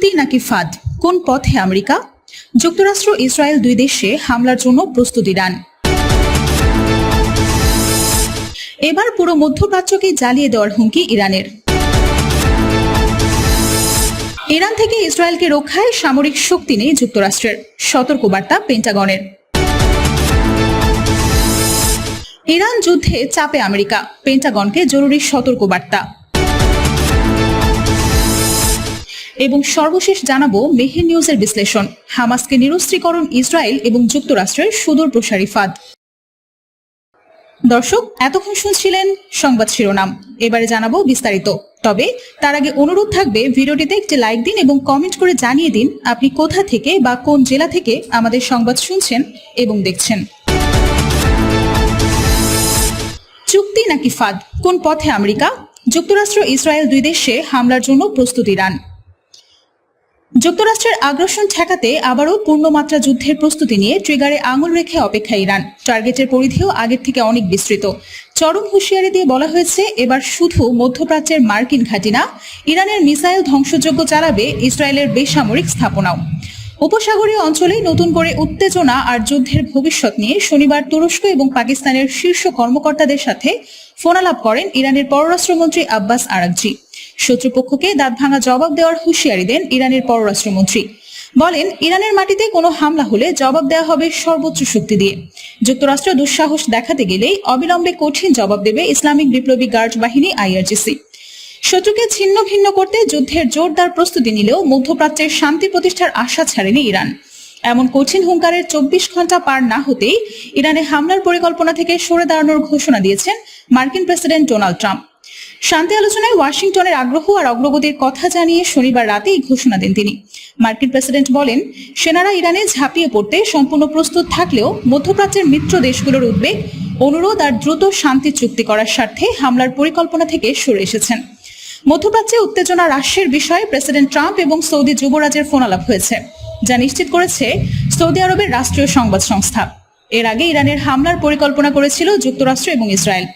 চুক্তি নাকি ফাঁদ? কোন পথে আমেরিকা? যুক্তরাষ্ট্র ইসরায়েল দুই দেশে হামলার জন্য প্রস্তুতি নেন। এবার পুরো মধ্যপ্রাচ্যকে জ্বালিয়ে দেওয়ার হুমকি ইরানের। ইরান থেকে ইসরায়েলকে রক্ষায় সামরিক শক্তি নেই যুক্তরাষ্ট্রের, সতর্কবার্তা পেন্টাগনের। ইরান যুদ্ধে চাপে আমেরিকা, পেন্টাগনকে জরুরি সতর্কবার্তা। এবং সর্বশেষ জানাবো মেহের নিউজের বিশ্লেষণ, হামাসকে নিরস্ত্রীকরণ ইসরায়েল এবং যুক্তরাষ্ট্রের সুদূর প্রসারী ফাঁদ। দর্শক, এতক্ষণ শুনছিলেন সংবাদ শিরোনাম, এবারে জানাবো বিস্তারিত। তবে তার আগে অনুরোধ থাকবে ভিডিওটিতে একটি লাইক দিন এবং কমেন্ট করে জানিয়ে দিন আপনি কোথা থেকে বা কোন জেলা থেকে আমাদের সংবাদ শুনছেন এবং দেখছেন। চুক্তি নাকি ফাঁদ? কোন পথে আমেরিকা? যুক্তরাষ্ট্র ইসরায়েল দুই দেশে হামলার জন্য প্রস্তুতি নেন। যুক্তরাষ্ট্রের আগ্রাসন ঠেকাতে আবারও পূর্ণমাত্রা যুদ্ধের প্রস্তুতি নিয়ে ট্রিগারে আঙুল রেখে অপেক্ষা ইরান। টার্গেটের পরিধিও আগের থেকে অনেক বিস্তৃত। চরম হুঁশিয়ারি দিয়ে বলা হয়েছে, এবার শুধু মধ্যপ্রাচ্যের মার্কিন ঘাঁটি না, ইরানের মিসাইল ধ্বংসযজ্ঞ চালাবে ইসরায়েলের বেসামরিক স্থাপনাও। উপসাগরীয় অঞ্চলে নতুন করে উত্তেজনা আর যুদ্ধের ভবিষ্যৎ নিয়ে শনিবার তুরস্ক এবং পাকিস্তানের শীর্ষ কর্মকর্তাদের সাথে ফোনালাপ করেন ইরানের পররাষ্ট্রমন্ত্রী আব্বাস আরাকচি। শত্রুপক্ষকে দাঁত ভাঙা জবাব দেওয়ার হুঁশিয়ারি দেন ইরানের পররাষ্ট্রমন্ত্রী। বলেন, ইরানের মাটিতে কোনো হামলা হলে জবাব দেওয়া হবে সর্বোচ্চ শক্তি দিয়ে। যুক্তরাষ্ট্র দুঃসাহস দেখাতে গেলেই অবিলম্বে কঠিন জবাব দেবে ইসলামিক বিপ্লবী গার্ড বাহিনী IRGC। শত্রুকে ছিন্ন ভিন্ন করতে যুদ্ধের জোরদার প্রস্তুতি নিলেও মধ্যপ্রাচ্যের শান্তি প্রতিষ্ঠার আশা ছাড়েনি ইরান। এমন কঠিন হুঙ্কারের 24 ঘন্টা পার না হতেই ইরানে হামলার পরিকল্পনা থেকে সরে দাঁড়ানোর ঘোষণা দিয়েছেন মার্কিন প্রেসিডেন্ট ডোনাল্ড ট্রাম্প। শান্তি আলোচনায় ওয়াশিংটনের আগ্রহ আর অগ্রগতির কথা জানিয়ে শনিবার রাতে এই ঘোষণা দেন তিনি। মার্কিন প্রেসিডেন্ট বলেন, সেনারা ইরানে ঝাঁপিয়ে পড়তে সম্পূর্ণ প্রস্তুত থাকলেও মধ্যপ্রাচ্যের মিত্র দেশগুলোর উদ্বেগ, অনুরোধ আর দ্রুত শান্তি চুক্তি করার স্বার্থে হামলার পরিকল্পনা থেকে সরে এসেছেন। মধ্যপ্রাচ্যে উত্তেজনা হ্রাসের বিষয়ে প্রেসিডেন্ট ট্রাম্প এবং সৌদি যুবরাজের ফোনালাপ হয়েছে, যা নিশ্চিত করেছে সৌদি আরবের রাষ্ট্রীয় সংবাদ সংস্থা। এর আগে ইরানের হামলার পরিকল্পনা করেছিল যুক্তরাষ্ট্র এবং ইসরায়েল।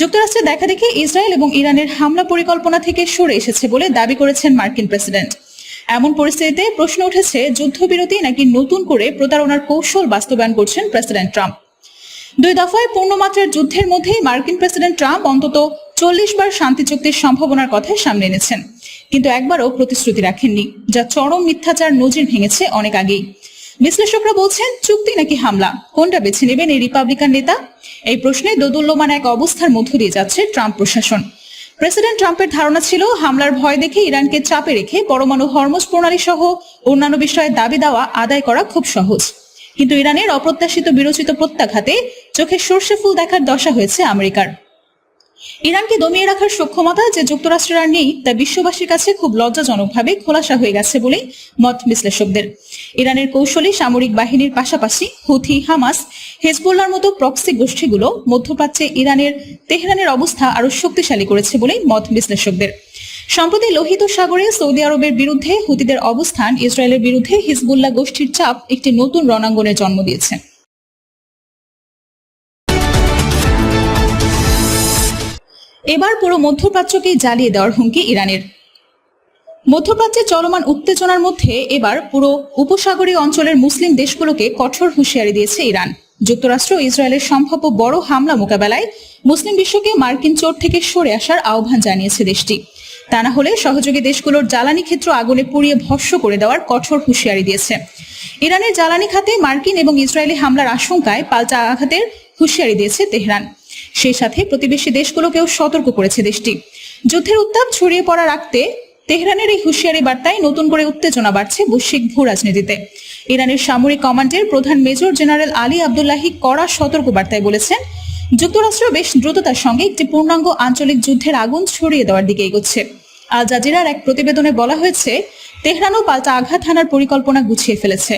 যুক্তরাষ্ট্রে দেখা দেখে ইসরায়েল এবং ইরানের হামলা পরিকল্পনা থেকে সরে এসেছে বলে দাবি করেছেন মার্কিন প্রেসিডেন্ট। এমন পরিস্থিতিতে প্রশ্ন উঠেছে, যুদ্ধবিরতি নাকি নতুন করে প্রতারণার কৌশল বাস্তবায়ন করছেন প্রেসিডেন্ট ট্রাম্প। 2 দফায় পূর্ণমাত্রার যুদ্ধের মধ্যেই মার্কিন প্রেসিডেন্ট ট্রাম্প অন্তত 40 বার শান্তি চুক্তির সম্ভাবনার কথা সামনে এনেছেন, কিন্তু একবারও প্রতিশ্রুতি রাখেননি, যা চরম মিথ্যাচার নজির ভেঙেছে অনেক আগেই। বিশ্লেষকরা বলছেন, চুক্তি নাকি হামলা, কোনটা বেছে নেবেন এই রিপাবলিকান নেতা? এই প্রশ্নে দোদুল্যমান এক অবস্থার মধ্য দিয়ে যাচ্ছে ট্রাম্প প্রশাসন। প্রেসিডেন্ট ট্রাম্পের ধারণা ছিল, হামলার ভয় দেখে ইরানকে চাপে রেখে পরমাণু হরমুজ প্রণালী সহ অন্যান্য বিষয়ে দাবি দেওয়া আদায় করা খুব সহজ। কিন্তু ইরানের অপ্রত্যাশিত বিরোচিত প্রত্যাঘাতে চোখে সর্ষে ফুল দেখার দশা হয়েছে আমেরিকার। ইরানকে দমিয়ে রাখার সক্ষমতা যে যুক্তরাষ্ট্রের আর নেই, তা বিশ্ববাসীর কাছে খুব লজ্জাজনকভাবে খোলাসা হয়ে গেছে বলেই মত বিশ্লেষকদের। ইরানের কৌশলী সামরিক বাহিনীর পাশাপাশি হুথি, হামাস, হেজবুল্লাহর মতো প্রক্সি গোষ্ঠীগুলো মধ্যপ্রাচ্যে তেহরানের অবস্থা আরো শক্তিশালী করেছে বলেই মত বিশ্লেষকদের। সম্প্রতি লোহিত সাগরে সৌদি আরবের বিরুদ্ধে হুতিদের অবস্থান, ইসরায়েলের বিরুদ্ধে হিজবুল্লাহ গোষ্ঠীর চাপ একটি নতুন রণাঙ্গনের জন্ম দিয়েছে। এবার পুরো মধ্যপ্রাচ্যকেই জ্বালিয়ে দেওয়ার হুমকি ইরানের। মধ্যপ্রাচ্যে চলমান উত্তেজনার মধ্যে এবার পুরো উপসাগরীয় অঞ্চলের মুসলিম দেশগুলোকে কঠোর হুঁশিয়ারি দিয়েছে ইরান। যুক্তরাষ্ট্র ইসরায়েলের সম্ভাব্য বড় হামলা মোকাবেলায় মুসলিম বিশ্বকে মার্কিন চোট থেকে সরে আসার আহ্বান জানিয়েছে দেশটি। তা না হলে সহযোগী দেশগুলোর জ্বালানি ক্ষেত্র আগুনে পুড়িয়ে ভস্ম করে দেওয়ার কঠোর হুঁশিয়ারি দিয়েছে। ইরানের জ্বালানি খাতে মার্কিন এবং ইসরায়েলি হামলার আশঙ্কায় পাল্টা আঘাতের হুঁশিয়ারি দিয়েছে তেহরান। সেই সাথে প্রতিবেশী দেশগুলোকেও সতর্ক করেছে দেশটি। যুদ্ধের উত্তাপ ছড়িয়ে পড়া রাখতে তেহরানের এই হুঁশিয়ারি বার্তায় নতুন করে উত্তেজনা বাড়ছে বৈশ্বিক ভূ রাজনীতিতে। ইরানের সামরিক কমান্ডের প্রধান মেজর জেনারেল আলী আব্দুল্লাহি কড়া সতর্ক বার্তায় বলেছেন, যুক্তরাষ্ট্র বেশ দ্রুততার সঙ্গে একটি পূর্ণাঙ্গ আঞ্চলিক যুদ্ধের আগুন ছড়িয়ে দেওয়ার দিকে এগোচ্ছে। আল জাজিরার এক প্রতিবেদনে বলা হয়েছে, তেহরানও পাল্টা আঘাত হানার পরিকল্পনা গুছিয়ে ফেলেছে।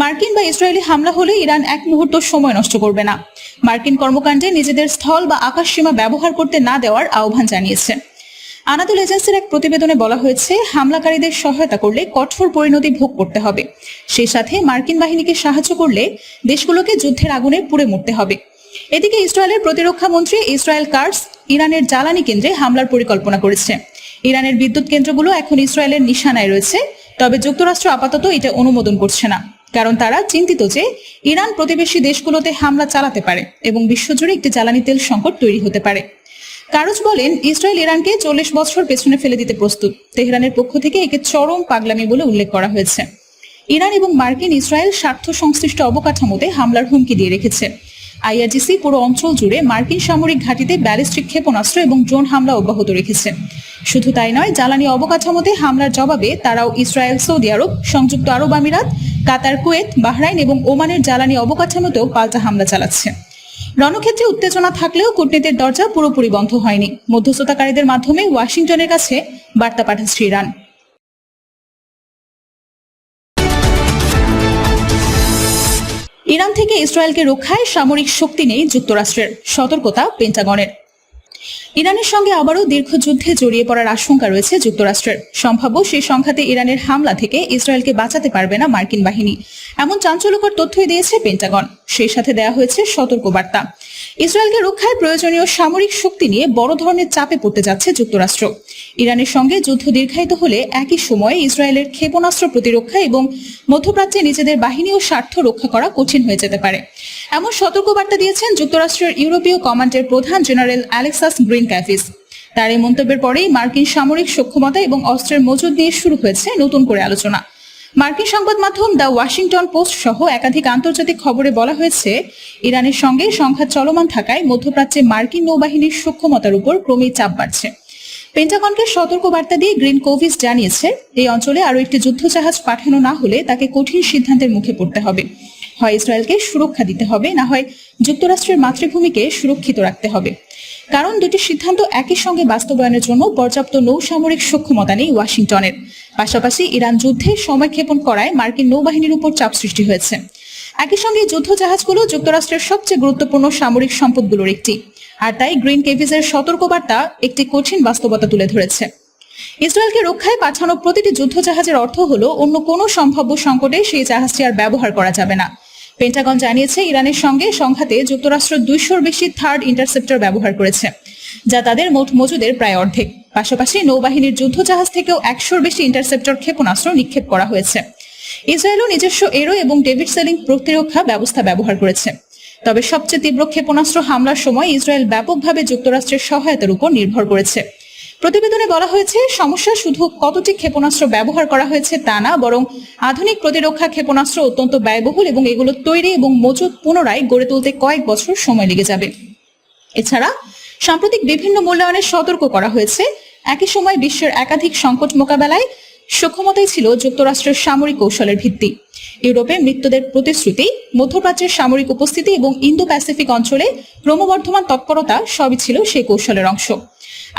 মার্কিন বা ইসরায়েলি হামলা হলে ইরান এক মুহূর্ত সময় নষ্ট করবে না। মার্কিন কর্মকাণ্ডে নিজেদের স্থল বা আকাশ সীমা ব্যবহার করতে না দেওয়ার আহ্বান জানিয়েছে। আনাদুল এজেন্সির এক প্রতিবেদনে বলা হয়েছে, হামলাকারীদের সহায়তা করলে কঠোর পরিণতি ভোগ করতে হবে। সেই সাথে মার্কিন বাহিনীকে সাহায্য করলে দেশগুলোকে যুদ্ধের আগুনে পুড়ে মরতে হবে। এদিকে ইসরায়েলের প্রতিরক্ষা মন্ত্রী ইসরায়েল কাটজ ইরানের জ্বালানি কেন্দ্রে হামলার পরিকল্পনা করেছে। ইরানের বিদ্যুৎ কেন্দ্রগুলো এখন ইসরায়েলের নিশানায় রয়েছে। তবে যুক্তরাষ্ট্র আপাতত এটা অনুমোদন করছে না, কারণ তারা চিন্তিত যে ইরান প্রতিবেশী দেশগুলোতে হামলা চালাতে পারে এবং বিশ্বজুড়ে একটি জ্বালানি তেল সংকট তৈরি হতে পারে। কারুজ বলেন, ইসরায়েল ইরানকে 40 বছর পেছনে ফেলে দিতে প্রস্তুত। তেহরানের পক্ষ থেকে একে চরম পাগলামি বলে উল্লেখ করা হয়েছে। ইরান এবং মার্কিন ইসরায়েল স্বার্থ সংশ্লিষ্ট অবকাঠামোতে হামলার হুমকি দিয়ে রেখেছে। আইআরজিসি পুরো অঞ্চল জুড়ে মার্কিন সামরিক ঘাঁটিতে ব্যালিস্টিক ক্ষেপণাস্ত্র এবং ড্রোন হামলা অব্যাহত রেখেছে। শুধু তাই নয়, জ্বালানি অবকাঠামোতে হামলার জবাবে তারাও ইসরায়েল, সৌদি আরব, সংযুক্ত আরব আমিরাত, কাতার, কুয়েত, বাহরাইন এবং ওমানের জ্বালানি অবকাঠামোতেও পাল্টা হামলা চালাচ্ছে। রণক্ষেত্রে উত্তেজনা থাকলেও কূটনীতির দরজা পুরোপুরি বন্ধ হয়নি। মধ্যস্থতাকারীদের মাধ্যমে ওয়াশিংটনের কাছে বার্তা পাঠাচ্ছে ইরান। ইরান থেকে ইসরায়েলকে রক্ষায় সামরিক শক্তি নেই যুক্তরাষ্ট্রের, সতর্কতা পেন্টাগনের। ইরানের সঙ্গে আবারও দীর্ঘ যুদ্ধে জড়িয়ে পড়ার আশঙ্কা রয়েছে যুক্তরাষ্ট্রের। সম্ভাব্য সেই সংঘাতে ইরানের হামলা থেকে ইসরায়েলকে বাঁচাতে পারবে না মার্কিন বাহিনী, এমন চাঞ্চল্যকর তথ্যই দিয়েছে পেন্টাগন। সেই সাথে দেয়া হয়েছে সতর্কবার্তা। ইসরায়েলকে রক্ষায় প্রয়োজনীয় সামরিক শক্তি নিয়ে বড় ধরনের চাপে পড়তে যাচ্ছে যুক্তরাষ্ট্র। ইরানের সঙ্গে যুদ্ধ দীর্ঘায়িত হলে একই সময়ে ইসরায়েলের ক্ষেপণাস্ত্র প্রতিরক্ষা এবং মধ্যপ্রাচ্যে নিজেদের বাহিনী ও স্বার্থ রক্ষা করা কঠিন হয়ে যেতে পারে, এমন সতর্কবার্তা দিয়েছেন যুক্তরাষ্ট্রের ইউরোপীয় কমান্ডের প্রধান জেনারেল অ্যালেক্সাস গ্রিনক্যাফিস। তার এই মন্তব্যের পরেই মার্কিন সামরিক সক্ষমতা এবং অস্ত্রের মজুদ নিয়ে শুরু হয়েছে নতুন করে আলোচনা। মার্কিন সংবাদ মাধ্যম দ্য ওয়াশিংটন পোস্ট সহ একাধিক আন্তর্জাতিক খবরে বলা হয়েছে, ইরানের সঙ্গে সংঘাত চলমান থাকায় মধ্যপ্রাচ্যে মার্কিন নৌবাহিনীর সক্ষমতার উপর ক্রমেই চাপ বাড়ছে। পেন্টাগনকে সতর্কবার্তা দিয়ে গ্রিনকোভিস জানিয়েছে, এই অঞ্চলে আরও একটি যুদ্ধজাহাজ পাঠানো না হলে তাকে কঠিন সিদ্ধান্তের মুখে পড়তে হবে। হয় ইসরায়েলকে সুরক্ষা দিতে হবে, না হয় যুক্তরাষ্ট্রের মাতৃভূমিকে সুরক্ষিত রাখতে হবে। কারণ দুটি সিদ্ধান্ত একই সঙ্গে বাস্তবায়নের জন্য পর্যাপ্ত নৌসামরিক সক্ষমতা নেই ওয়াশিংটনের। পাশাপাশি ইরান যুদ্ধে সময়ক্ষেপণ করায় মার্কিন নৌবাহিনীর উপর চাপ সৃষ্টি হয়েছে। একই সঙ্গে যুদ্ধজাহাজগুলো যুক্তরাষ্ট্রের সবচেয়ে গুরুত্বপূর্ণ সামরিক সম্পদগুলোর একটি, আর তাই গ্রিনকেভিসের সতর্কবার্তা একটি কঠিন বাস্তবতা তুলে ধরেছে। ইসরায়েলকে রক্ষায় পাঠানো প্রতিটি যুদ্ধজাহাজের অর্থ হলো অন্য কোনো সম্ভাব্য সংকটে সেই জাহাজটি আর ব্যবহার করা যাবে না। পেন্টাগন জানিয়েছে, ইরানের সঙ্গে সংঘাতে যুক্তরাষ্ট্র 200-র বেশি থার্ড ইন্টারসেপ্টর ব্যবহার করেছে, যা তাদের মোট মজুদের প্রায় অর্ধেক। পাশাপাশি নৌবাহিনীর যুদ্ধজাহাজ থেকেও 100-র বেশি ইন্টারসেপ্টর ক্ষেপণাস্ত্র নিক্ষেপ করা হয়েছে। ইসরায়েলও নিজস্ব এরো এবং ডেভিড সেলিং প্রতিরক্ষা ব্যবস্থা ব্যবহার করেছে। তবে সবচেয়ে তীব্র ক্ষেপণাস্ত্র হামলার সময় ইসরায়েল ব্যাপকভাবে যুক্তরাষ্ট্রের সহায়তার উপর নির্ভর করেছে। প্রতিবেদনে বলা হয়েছে, সমস্যা শুধু কতটি ক্ষেপণাস্ত্র ব্যবহার করা হয়েছে তা না, বরং আধুনিক প্রতিরক্ষা ক্ষেপণাস্ত্র অত্যন্ত ব্যয়বহুল এবং এগুলো তৈরি এবং মজুত পুনরায় গড়ে তুলতে কয়েক বছর সময় লেগে যাবে। এছাড়া সাম্প্রতিক বিভিন্ন মূল্যায়নে সতর্ক করা হয়েছে, একই সময় বিশ্বের একাধিক সংকট মোকাবেলায় সক্ষমতাই ছিল যুক্তরাষ্ট্রের সামরিক কৌশলের ভিত্তি। ইউরোপে মৃত্যুদের প্রতিশ্রুতি, মধ্যপ্রাচ্যের সামরিক উপস্থিতি এবং ইন্দো প্যাসিফিক অঞ্চলে ক্রমবর্ধমান তৎপরতা সবই ছিল সেই কৌশলের অংশ।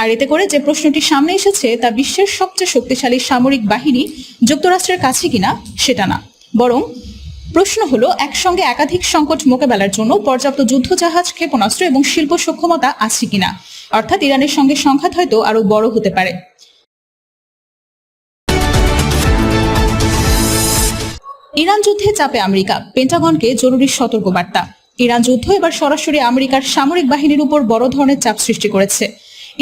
আর এতে করে যে প্রশ্নটি সামনে এসেছে তা বিশ্বের সবচেয়ে শক্তিশালী সামরিক বাহিনী যুক্তরাষ্ট্রের কাছে কিনা সেটা না, বরং প্রশ্ন হলো একসঙ্গে একাধিক সংকট মোকাবেলার জন্য পর্যাপ্ত যুদ্ধজাহাজ, ক্ষেপণাস্ত্র এবং শিল্প সক্ষমতা আছে কিনা। অর্থাৎ ইরানের সঙ্গে সংঘাত হয়তো আরো বড় হতে পারে। ইরান যুদ্ধে চাপে আমেরিকা, পেন্টাগনকে জরুরি সতর্কবার্তা। ইরান যুদ্ধ এবার সরাসরি আমেরিকার সামরিক বাহিনীর উপর বড় ধরনের চাপ সৃষ্টি করেছে।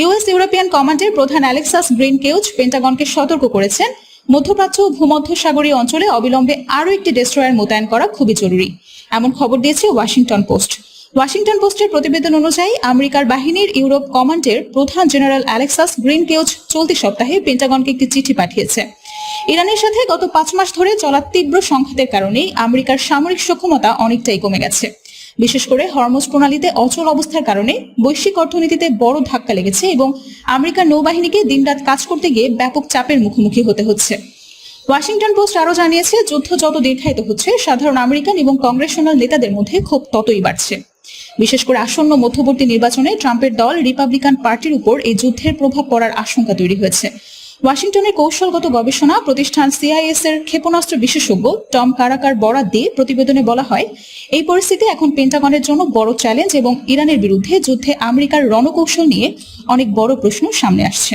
ইউএস ইউরোপিয়ান কমান্ডের প্রধান অ্যালেক্সাস গ্রিনকেউচ পেন্টাগনকে সতর্ক করেছেন, মধ্যপ্রাচ্য ও ভূমধ্যসাগরীয় অঞ্চলে অবিলম্বে আরও একটি ডেস্ট্রয়ার মোতায়েন করা খুবই জরুরি, এমন খবর দিয়েছে ওয়াশিংটন পোস্ট। ওয়াশিংটন পোস্টের প্রতিবেদন অনুযায়ী আমেরিকার বাহিনীর ইউরোপ কমান্ডের প্রধান জেনারেল অ্যালেক্সাস গ্রিনকেউচ চলতি সপ্তাহে পেন্টাগনকে একটি চিঠি পাঠিয়েছে। ইরানের সাথে গত 5 মাস ধরে চলা তীব্র সংঘাতের কারণেই আমেরিকার সামরিক সক্ষমতা অনেকটাই কমে গেছে। বিশেষ করে হরমুজ প্রণালীতে অচল অবস্থার কারণে বৈশ্বিক অর্থনীতিতে বড় ধাক্কা লেগেছে এবং আমেরিকার নৌবাহিনীকে দিনরাত কাজ করতে গিয়ে ব্যাপক চাপের মুখোমুখি হতে হচ্ছে। ওয়াশিংটন পোস্ট আরও জানিয়েছে, যুদ্ধ যত দীর্ঘায়িত হচ্ছে, সাধারণ আমেরিকান এবং কংগ্রেশনাল নেতাদের মধ্যে ক্ষোভ ততই বাড়ছে। বিশেষ করে আসন্ন মধ্যবর্তী নির্বাচনে ট্রাম্পের দল রিপাবলিকান পার্টির উপর এই যুদ্ধের প্রভাব পড়ার আশঙ্কা তৈরি হয়েছে। ওয়াশিংটনের কৌশলগত গবেষণা প্রতিষ্ঠান সিআইএস এর ক্ষেপণাস্ত্র বিশেষজ্ঞ টম কারাকার বরাত দিয়ে প্রতিবেদনে বলা হয়, এই পরিস্থিতি এখন পেন্টাগনের জন্য বড় চ্যালেঞ্জ এবং ইরানের বিরুদ্ধে যুদ্ধে আমেরিকার রণকৌশল নিয়ে অনেক বড় প্রশ্ন সামনে আসছে।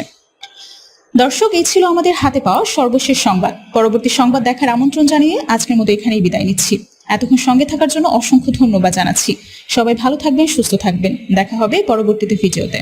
দর্শক, এই ছিল আমাদের হাতে পাওয়া সর্বশেষ সংবাদ। পরবর্তী সংবাদ দেখার আমন্ত্রণ জানিয়ে আজকের মতো এখানেই বিদায় নিচ্ছি। এতক্ষণ সঙ্গে থাকার জন্য অসংখ্য ধন্যবাদ জানাচ্ছি। সবাই ভালো থাকবেন, সুস্থ থাকবেন। দেখা হবে পরবর্তীতে ভিডিওতে।